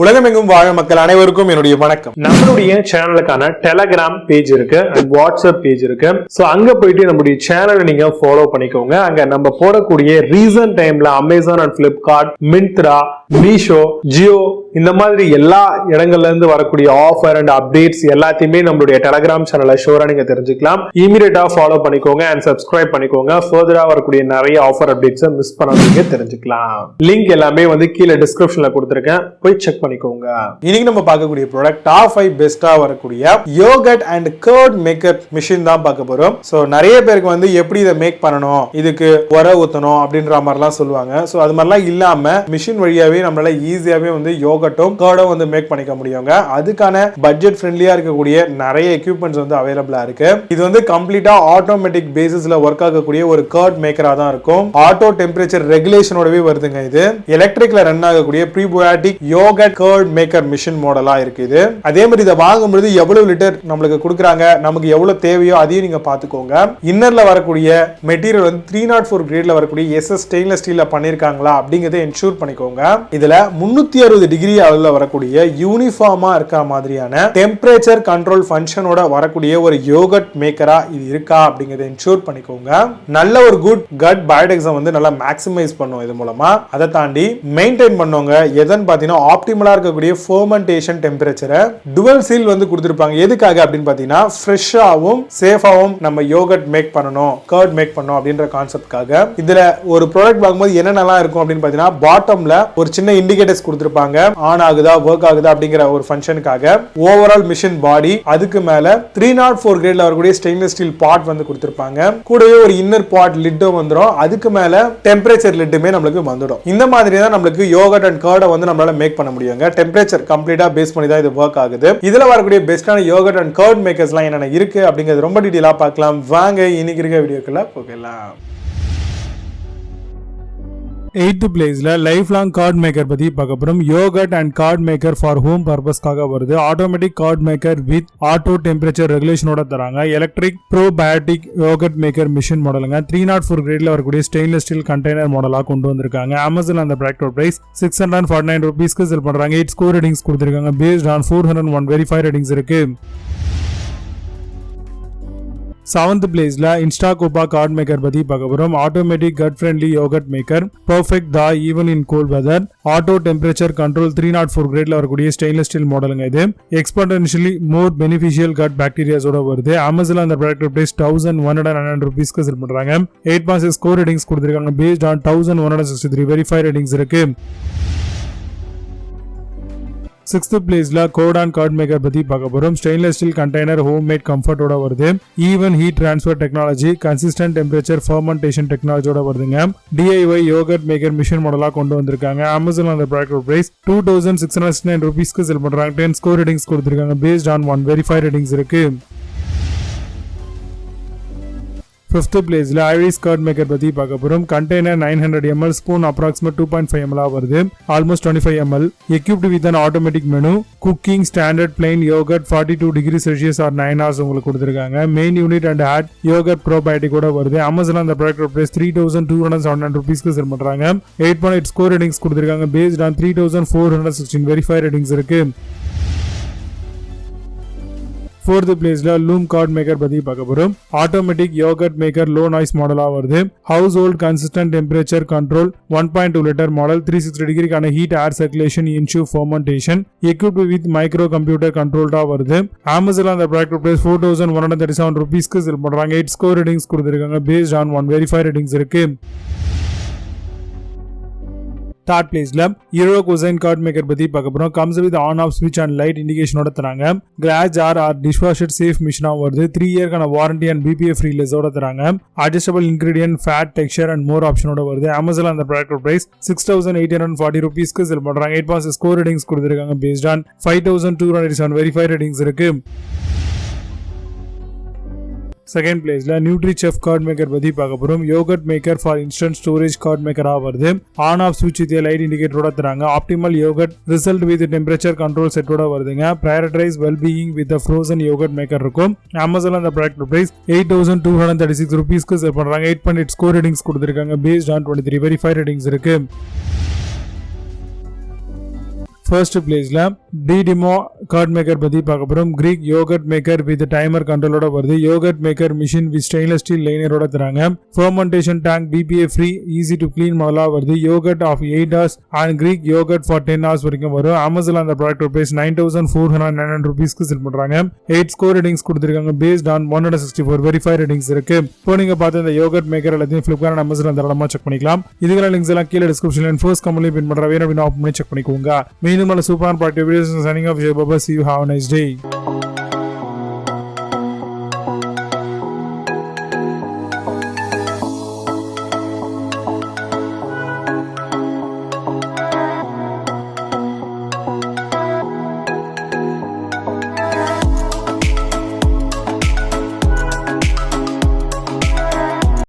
உலகமெங்கும் வாழும் மக்கள் அனைவருக்கும் என்னுடைய வணக்கம். நம்மளுடைய சேனலுக்கான டெலகிராம் பேஜ் இருக்கு அண்ட் வாட்ஸ்அப் பேஜ் இருக்கு. சோ அங்க போயிட்டு நம்மளுடைய சேனலை நீங்க ஃபாலோ பண்ணிக்கோங்க. அங்க நம்ம போடக்கூடிய ரீசன்ட் டைம்ல Amazon and Flipkart, Myntra, Meesho, Jio இந்த மாதிரி எல்லா இடங்கள்ல இருந்து வரக்கூடிய ஆஃபர் அண்ட் அப்டேட்ஸ் எல்லாத்தையுமே நம்மளுடைய டெலகிராம் சேனல்ல ஷோரா நீங்க தெரிஞ்சுக்கலாம். இமீடியட்டா ஃபாலோ பண்ணிக்கோங்க அண்ட் சப்ஸ்கிரைப் பண்ணிக்கோங்க. ஃபர்தரா வரக்கூடிய நிறைய ஆஃபர் அப்டேட்ஸ் மிஸ் பண்ணாதீங்க, தெரிஞ்சுக்கலாம். லிங்க் எல்லாமே கீழே டிஸ்கிரிப்ஷன்ல கொடுத்திருக்கேன், போய் செக் பண்ணிக்கோங்க. இன்னைக்கு நம்ம பார்க்கக்கூடிய ப்ராடக்ட் டாப் 5 பெஸ்டா வரக்கூடிய yogurt and curd maker machine தான் பார்க்க போறோம். சோ நிறைய பேருக்கு எப்படி இதை மேக் பண்ணணும், இதுக்கு உர ஊத்தணும் அப்படின்ற மாதிரிலாம் சொல்லுவாங்க. சோ அது மாதிரிலாம் இல்லாம மிஷின் வழியாவே நம்மளால ஈஸியாவே யோகட்டும் கர்டும் மேக் பண்ணிக்க முடியுங்க. அதுக்கான பட்ஜெட் ஃப்ரெண்ட்லியா இருக்கக்கூடிய நிறைய எக்யூப்மெண்ட்ஸ் அவைலபிளா இருக்கு. இது கம்ப்ளீட்டா ஆட்டோமேட்டிக் பேசிஸ்ல ஒர்க் ஆகக்கூடிய ஒரு கர்ட் மேக்கரா தான் இருக்கும். ஆட்டோ டெம்பரேச்சர் ரெகுலேஷனோடவே வருதுங்க. இது எலக்ட்ரிக்ல ரன் ஆகக்கூடிய prebiotic yogurt curd maker machine மாடலா இருக்கு. இது அதே மாதிரி இதை வாங்கும்போது எவ்வளவு லிட்டர் நம்மளுக்கு கொடுக்குறாங்க, நமக்கு எவ்வளவு தேவையோ அதையும் நீங்க பாத்துக்கோங்க. இன்னர்ல வரக்கூடிய மெட்டீரியல் 304 கிரேட்ல வரக்கூடிய SS ஸ்டெயின்லெஸ் ஸ்டீல்ல பண்ணிருக்காங்களா அப்படிங்கறதை என்ஷூர் பண்ணிக்கோங்க. இதுல 360 டிகிரி அளவுல வரக்கூடிய யூனிஃபார்மா இருக்க மாதிரியான டெம்பரேச்சர் கண்ட்ரோல் ஃபங்க்ஷனோட வரக்கூடிய ஒரு யோகட் மேக்கரா இது இருக்கா அப்படிங்கறதை என்ஷூர் பண்ணிக்கோங்க. நல்ல ஒரு குட் கட் பயோடெக்ஸை நல்லா மேக்ஸிமைஸ் பண்ணும். இது மூலமா அதை தாண்டி மெயின்டைன் பண்ணுவாங்க. எதன்னு பாத்தீங்கன்னா ஆப்டிமலா இருக்கக்கூடிய ஃபெர்மெண்டேஷன் டெம்பரேச்சரை டுவல் சீல் கொடுத்திருப்பாங்க. எதுக்காக அப்படின்னு பாத்தீங்கன்னா ஃப்ரெஷ்ஷாவும் சேஃபாவும் நம்ம யோகட் மேக் பண்ணணும், கர்ட் மேக் பண்ணணும் அப்படின்ற கான்செப்ட்காக. இதுல ஒரு ப்ராடக்ட் வாங்கும்போது என்னென்னலாம் இருக்கும் அப்படின்னு பாத்தீங்கன்னா பாட்டம்ல ஒரு சின்ன இண்டிகேட்டர்ஸ் கொடுத்திருப்பாங்க. ஆன் ஆகுதா ஒர்க் ஆகுதா அப்படிங்கிற ஒரு ஃபங்க்ஷனுக்காக. ஓவரால் மிஷின் பாடி, அதுக்கு மேல 304 கிரேட்ல வரக்கூடிய ஸ்டெயின்லெஸ் ஸ்டீல் பாட் கொடுத்திருப்பாங்க. கூடவே ஒரு இன்னர் பாட் லிட்டும் வந்துடும். அதுக்கு மேல டெம்பரேச்சர் லிட்டுமே நம்மளுக்கு வந்துடும். இந்த மாதிரி தான் நம்மளுக்கு யோகட் அண்ட் கர்டை நம்மளால மேக் பண்ண முடியுங்க. டெம்பரேச்சர் கம்ப்ளீட்டா பேஸ் பண்ணி தான் இது ஒர்க் ஆகுது. இதுல வரக்கூடிய பெஸ்டான யோகட் அண்ட் கர்ட் மேக்கர்ஸ்லாம் என்னென்ன இருக்கு அப்படிங்கிறது ரொம்ப டீடைலா பார்க்கலாம். வாங்க இன்னைக்கு இருக்க வீடியோக்குள்ள போகலாம். 8th பிளேஸ்ல லைஃப் லாங் கார்ட் மேக்கர் பத்தி பார்க்க போறோம். Yogurt and curd maker for home பர்பஸ்க்காக வருது. Automatic curd maker with auto temperature ரெகுலேஷனோட தராங்க. Electric probiotic yogurt maker machine மாடலுங்க. 304 கிரேட்ல வரக்கூடிய ஸ்டெயின்லெஸ் ஸ்டீல் கண்டெய்னர் மாடலா கொண்டு வந்திருக்காங்க. அமேசான் அந்த ப்ராடக்ட் பிரைஸ் 649 ரூபீஸ்க்கு செல் பண்றாங்க. 8 ஸ்கோர் ரேட்டிங்ஸ் கொடுத்திருக்காங்க. பேஸ்ட் ஆன் 401 வெரிஃபை ரேட்டிங்ஸ் இருக்கு. 7th பிளேஸ்ல இன்ஸ்டாகோபா கார்ட் மேக்கர் பத்தி பார்க்க போறோம். Automatic gut friendly yogurt maker perfect தா even in cold weather auto temperature control 304 கிரேட்ல வரக்கூடிய ஸ்டெயின்லெஸ் ஸ்டீல் மாடலுங்க. இது எக்ஸ்போனென்ஷியலி மோர் பெனிஃபிஷியல் கட் பாக்டீரியாஸோட வருது. அமேசான் அந்த ப்ராடக்ட் பிரைஸ் 1109 ரூபீஸ்க்கு செல் பண்றாங்க. 8.6 ஸ்கோர் ரேட்டிங்ஸ் கொடுத்திருக்காங்க. பேஸ்ட் ஆன் 1163 வெரிஃபை ரேட்டிங்ஸ் இருக்கு. 6th பிளேஸ்ல கோடான் கார்ட் மேக்கர் பத்தி பார்க்க போறோம். Stainless steel container home made கம்ஃபர்ட்டோட வருது. Even heat transfer technology, consistent temperature fermentation டெக்னாலஜியோட வருதுங்க. DIY யோகட் மேக்கர் மிஷின் மாடலா கொண்டு வந்திருக்காங்க. அமேசான் அந்த ப்ராடக்ட் பிரைஸ் 2669 ரூபீஸ்க்கு செல் பண்றாங்க. 10 ஸ்கோர் ரேட்டிங்ஸ் கொடுத்திருக்காங்க. பேஸ்ட் ஆன் 1 வெரிஃபை ரேட்டிங்ஸ் இருக்கு. 5th பிளேஸ்ல ஐரிஸ் கார்ட் மேக்கர் பத்தி பார்க்க போறோம். Container 900 ml, spoon approximate 2.5 ml வருது. Almost 25 ml. equipped with an automatic menu, cooking standard plain yogurt 42 degrees Celsius or 9 hours உங்களுக்கு கொடுத்திருக்காங்க. Main unit and add yogurt probiotic கூட வருது. அமேசான் அந்த ப்ராடக்ட் பிரைஸ் 3279 ரூபீஸ்க்கு செல் பண்றாங்க. 8.8 ஸ்கோர் ரேட்டிங்ஸ் கொடுத்திருக்காங்க. Based on 3416 verify ratings இருக்கு. 4th பிளேஸ்ல லூம் கார்ட் மேக்கர் பத்தி பார்க்க போறோம். Automatic yogurt maker low noise மாடலா வருது. Household consistent temperature control 1.2 litre model. 360 டிகிரிக்கான heat air circulation ensure fermentation equipped with micro computer கண்ட்ரோல்டா வருது. அமேசான் அந்த ப்ராடக்ட் பிரைஸ் 4137 ரூபீஸ்க்கு செல் பண்றாங்க. 8 ஸ்கோர் ரேட்டிங்ஸ் கொடுத்திருக்காங்க. பேஸ்ட் ஆன் 1 வெரிஃபை ரேட்டிங்ஸ் இருக்கு. 3rd பிளேஸ்ல ஹீரோ குசைன் கார்ட் மேக்கர் பத்தி பார்க்க போறோம். கம்ஸ் வித் ஆன் ஆஃப் ஸ்விட்ச் அண்ட் லைட் இண்டிகேஷனோட தராங்க. Glass jar are dishwasher safe மிஷினா வருது. 3 இயர்க்கான வாரண்டி அண்ட் BPF ரிலீஸோட தராங்க. Adjustable ingredient, fat, texture and more ஆப்ஷனோட வருது. அமேசான் அந்த ப்ராடக்ட் பிரைஸ் 6840 ரூபீஸ்க்கு செல் பண்றாங்க. 8.6 ஸ்கோர் ரேட்டிங்ஸ் கொடுத்திருக்காங்க. பேஸ்ட் ஆன் 5287 வெரிஃபை ரேட்டிங்ஸ் இருக்கு. 2nd பிளேஸ்ல நியூட்ரி செஃப் கார்ட் மேக்கர் பத்தி பார்க்க போறோம். Yogurt maker for instant storage curd மேக்கரா வருது. ஆன் ஆஃப் ஸ்விட்ச் வித் லைட் இண்டிகேட்டரோட தராங்க. Optimal yogurt result with temperature control செட்டோட வருதுங்க. Prioritize well being with frozen yogurt maker இருக்கும். அமேசான் அந்த ப்ராடக்ட் பிரைஸ் 8236 ரூபீஸ்க்கு செல் பண்றாங்க. 8.8 ஸ்கோர் ரேட்டிங்ஸ் கொடுத்திருக்காங்க. பேஸ்ட் ஆன் 23 வெரிஃபை ரேட்டிங்ஸ் இருக்கு. ஃபர்ஸ்ட் பிளேஸ்ல டிடிமோ கர்ட் மேக்கர் பத்தி பார்க்க போறோம். Greek yogurt maker with timer கண்ட்ரோலோட வருது. Yogurt maker machine with stainless steel லைனரோட தராங்க. Fermentation tank BPA free easy to clean முதலா வருது. Yogurt of 8 hours and Greek yogurt for 10 hours வரைக்கும் வரும். அமேசான் அந்த ப்ராடக்ட் பிரைஸ் 9,499 ரூபீஸ்க்கு செல் பண்றாங்க. 8 ஸ்கோர் ரேட்டிங்ஸ் கொடுத்திருக்காங்க பேஸ்ட் ஆன் 164 வெரிஃபை ரேட்டிங்ஸ் இருக்கு. இப்போ நீங்க பார்த்த இந்த யோகர்ட் மேக்கர் எல்லாத்தையும் ஃபிளிப்கார்ட் அமேசான் தாராளமா செக் பண்ணிக்கலாம். இதுக்கான லிங்க்ஸ் எல்லாம் கீழே டிஸ்கிரிப்ஷன்ல ஃபர்ஸ்ட் கமெண்ட்ல பின் பண்ற வேணும் அப்படின்னு ஆப் பண்ணி செக் பண்ணிக்கோங்க. மீண்டும் நல்ல சூப்பரான product videos signing off Baba. See you, have a nice day.